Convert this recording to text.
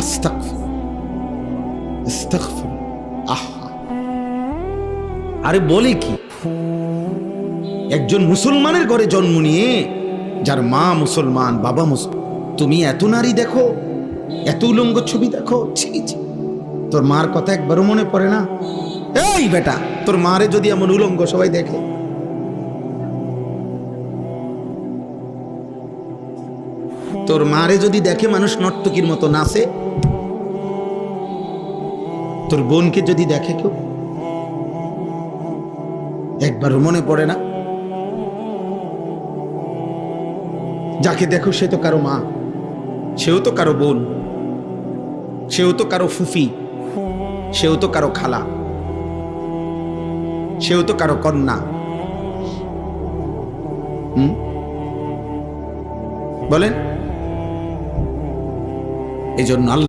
আস্তাগফির, আস্তাগফির। আহা, আরে বলে কি, একজন মুসলমানের ঘরে জন্ম নিয়ে, যার মা মুসলমান, বাবা মুসলমান, তুমি এত নারী দেখো, এত উলঙ্গ ছবি দেখো, ছি ছি। তোর মার কথা একবারও মনে পড়ে না? এই বেটা, তোর মারে যদি এমন উলঙ্গ সবাই দেখে, তোর মারে যদি দেখে মানুষ নর্তকীর মতো নাচে, তোর বোনকে যদি দেখে কেউ, একবারও মনে পড়ে না? যাকে দেখো সে তো কারো মা, সেও তো কারো বোন, সেও তো কারো ফুফি, সেও তো কারো খালা, সেও তো কারো কন্যা। বলেন, এই জন্য